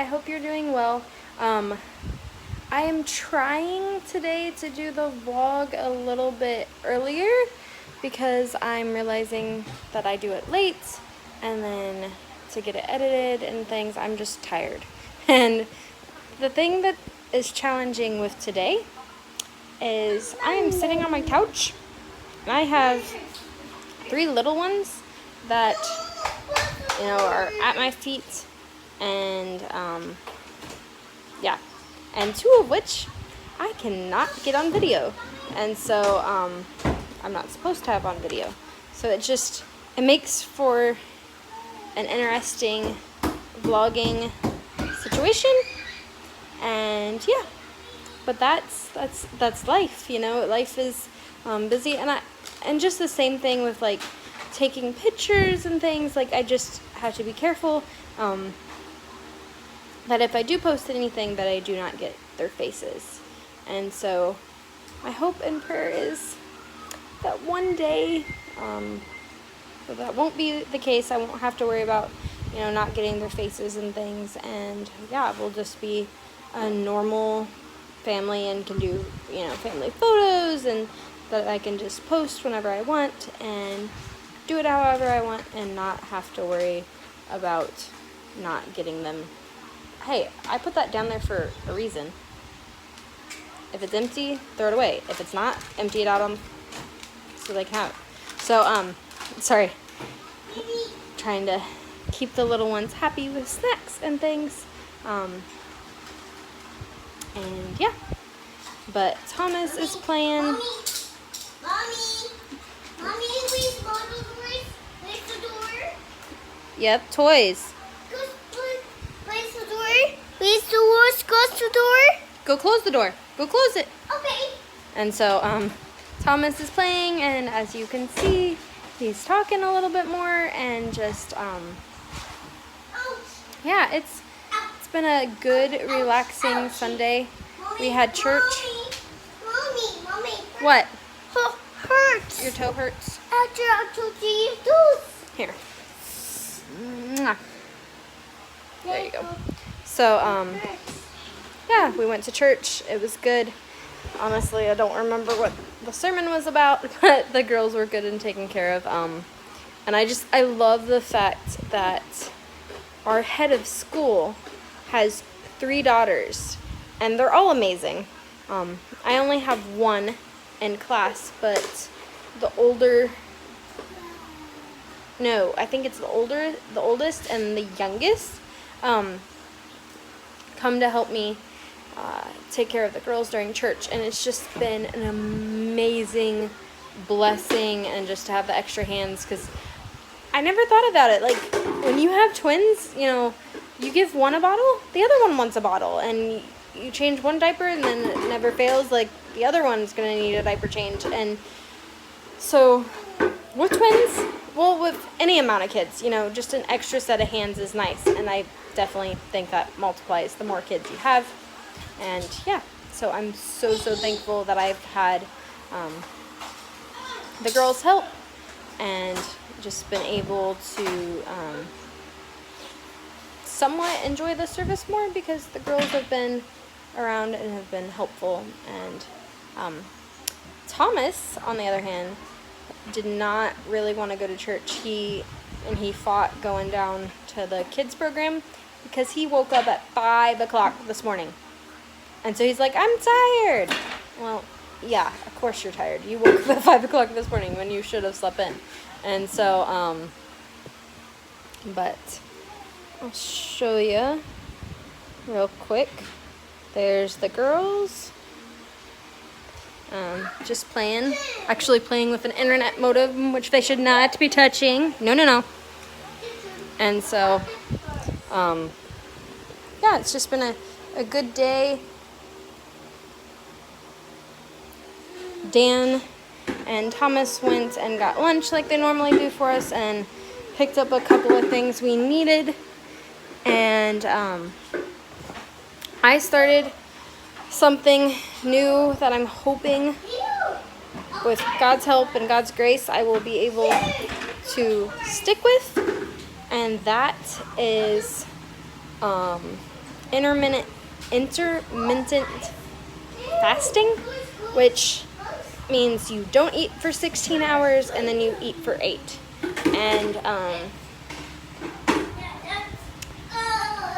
I hope you're doing well. I am trying today to do the vlog a little bit earlier because I'm realizing that I do it late, and then to get it edited and things, I'm just tired. And the thing that is challenging with today is I am sitting on my couch and I have 3 little ones that, are at my feet, and yeah, and 2 of which I cannot get on video, and so I'm not supposed to have on video. So it makes for an interesting vlogging situation, and yeah, but that's life, life is busy, and just the same thing with like taking pictures and things. Like, I just have to be careful that if I do post anything, that I do not get their faces. And so my hope and prayer is that one day that won't be the case. I won't have to worry about not getting their faces and things, and yeah, we'll just be a normal family and can do family photos, and that I can just post whenever I want and do it however I want and not have to worry about not getting them. Hey, I put that down there for a reason. If it's empty, throw it away. If it's not, empty it out on so they can have it. So sorry, trying to keep the little ones happy with snacks and things. And yeah, but Thomas is playing. Mommy, please close the door. Close the door. Yep, toys. Close the door. Please, doors. Close the door. Go close the door. Go close it. Okay. And so Thomas is playing, and as you can see, he's talking a little bit more, and just yeah, it's been a good, relaxing Sunday. We had church. Mommy. What? Oh, hurts. Your toe hurts? After I told you tooth. Here. Mwah. There you go. So, yeah, we went to church. It was good. Honestly, I don't remember what the sermon was about, but the girls were good and taken care of. And I love the fact that our head of school has 3 daughters, and they're all amazing. I only have one in class, but I think it's the oldest and the youngest, come to help me take care of the girls during church, and it's just been an amazing blessing, and just to have the extra hands, because I never thought about it. Like, when you have twins, you give one a bottle, the other one wants a bottle, and you change one diaper, and then it never fails, like, the other one's gonna need a diaper change. And so with twins, well, with any amount of kids, just an extra set of hands is nice, and I definitely think that multiplies the more kids you have. And yeah, so I'm so thankful that I've had the girls' help, and just been able to somewhat enjoy the service more, because the girls have been around and have been helpful. And Thomas, on the other hand, did not really want to go to church. He fought going down to the kids program because he woke up at 5 o'clock this morning. And so he's like, I'm tired. Well, yeah, of course you're tired. You woke up at 5 o'clock this morning when you should have slept in. And so, but I'll show you real quick. There's the girls. Just playing. Actually playing with an internet modem, which they should not be touching. No. And so, yeah, it's just been a good day. Dan and Thomas went and got lunch like they normally do for us, and picked up a couple of things we needed. And I started something new that I'm hoping, with God's help and God's grace, I will be able to stick with. And that is intermittent fasting, which means you don't eat for 16 hours and then you eat for 8. And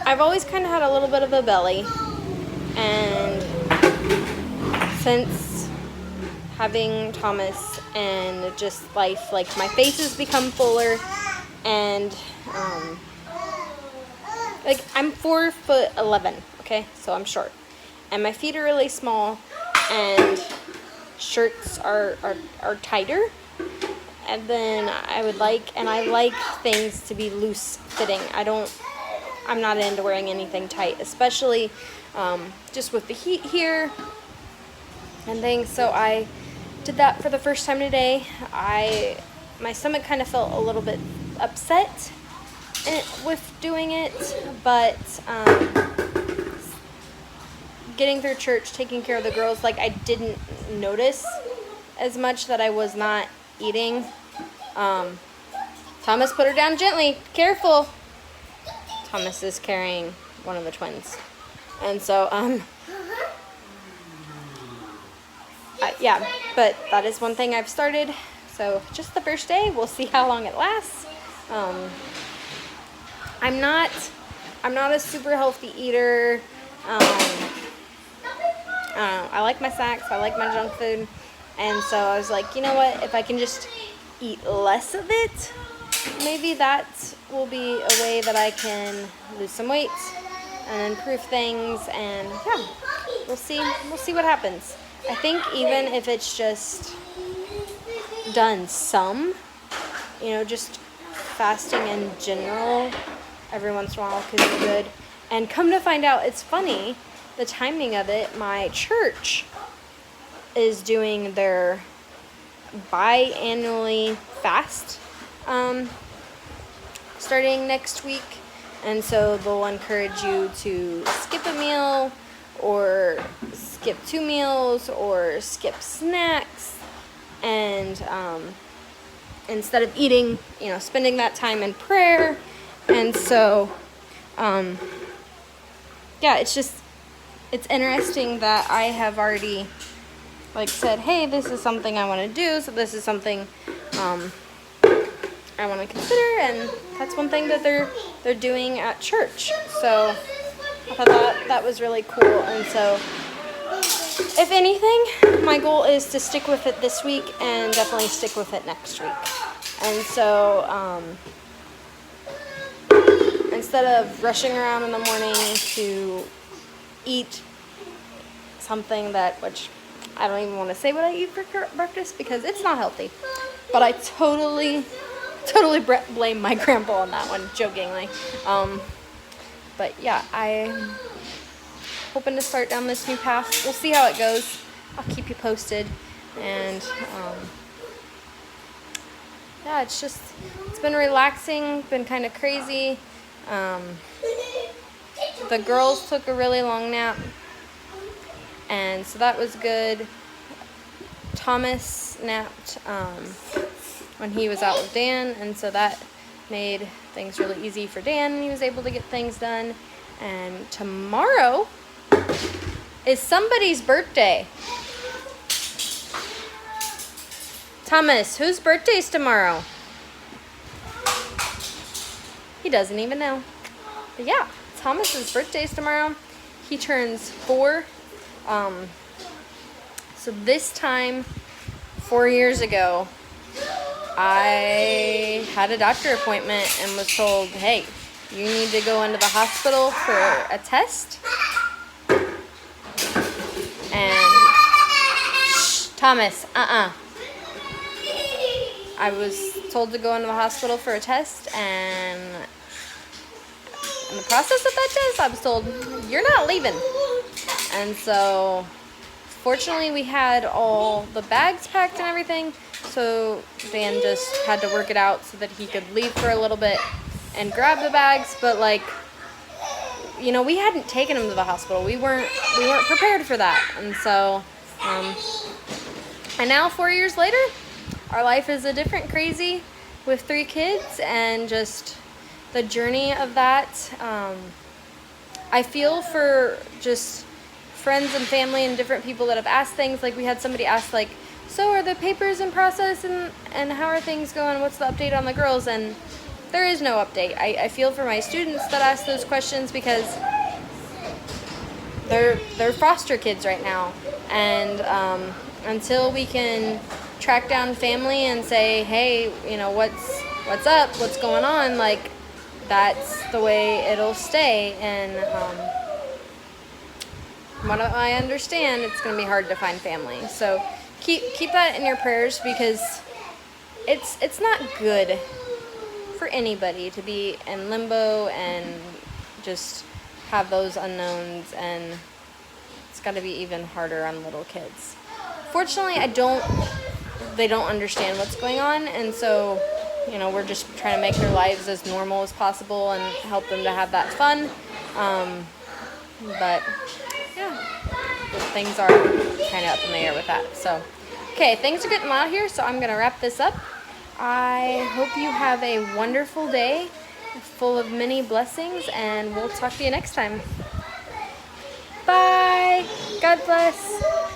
I've always kind of had a little bit of a belly, and since having Thomas and just life, like my face has become fuller, and like I'm 4'11", okay, so I'm short, and my feet are really small, and shirts are tighter, and then I like things to be loose fitting. I'm not into wearing anything tight, especially just with the heat here and things. So I did that for the first time today. My stomach kind of felt a little bit upset with doing it, but getting through church, taking care of the girls, like I didn't notice as much that I was not eating. Thomas, put her down gently. Careful. Thomas is carrying one of the twins. And so, yeah, but that is one thing I've started. So just the first day, we'll see how long it lasts. I'm not a super healthy eater. I like my snacks, I like my junk food. And so I was like, you know what, if I can just eat less of it, maybe that will be a way that I can lose some weight and improve things, and yeah, we'll see what happens. I think even if it's just done some, just fasting in general every once in a while could be good. And come to find out, it's funny, the timing of it, my church is doing their biannually fast starting next week, and so they'll encourage you to skip a meal or skip 2 meals or skip snacks, and instead of eating, spending that time in prayer. And so yeah, it's interesting that I have already said, hey, this is something I want to do, so this is something I want to consider, and that's one thing that they're doing at church. So I thought that was really cool. And so if anything, my goal is to stick with it this week and definitely stick with it next week. And so instead of rushing around in the morning to eat something which I don't even want to say what I eat for breakfast because it's not healthy, but I totally blame my grandpa on that one, jokingly. But yeah, I'm hoping to start down this new path. We'll see how it goes. I'll keep you posted. And yeah, it's been relaxing, been kind of crazy. The girls took a really long nap, and so that was good. Thomas napped when he was out with Dan, and so that made things really easy for Dan, and he was able to get things done. And tomorrow is somebody's birthday. Thomas, whose birthday's tomorrow? He doesn't even know. But yeah, Thomas's birthday's tomorrow. He turns 4. So this time, 4 years ago, I had a doctor appointment and was told, hey, you need to go into the hospital for a test. And Thomas, I was told to go into the hospital for a test, and in the process of that test, I was told, you're not leaving. And so fortunately, we had all the bags packed and everything, so Dan just had to work it out so that he could leave for a little bit and grab the bags. But we hadn't taken him to the hospital. We weren't prepared for that. And so, and now 4 years later, our life is a different crazy with 3 kids, and just the journey of that. I feel for just friends and family and different people that have asked things. Like we had somebody ask like, so are the papers in process and how are things going? What's the update on the girls? And there is no update. I feel for my students that ask those questions because they're foster kids right now. And until we can track down family and say, hey, you know, what's up, what's going on, like that's the way it'll stay. And what I understand, it's going to be hard to find family. So keep that in your prayers because it's not good for anybody to be in limbo and just have those unknowns, and it's got to be even harder on little kids. Fortunately, they don't understand what's going on, and so, you know, we're just trying to make their lives as normal as possible and help them to have that fun. But yeah, things are kind of up in the air with that. So, okay, things are getting loud here, so I'm gonna wrap this up. I hope you have a wonderful day full of many blessings, and we'll talk to you next time. Bye. God bless.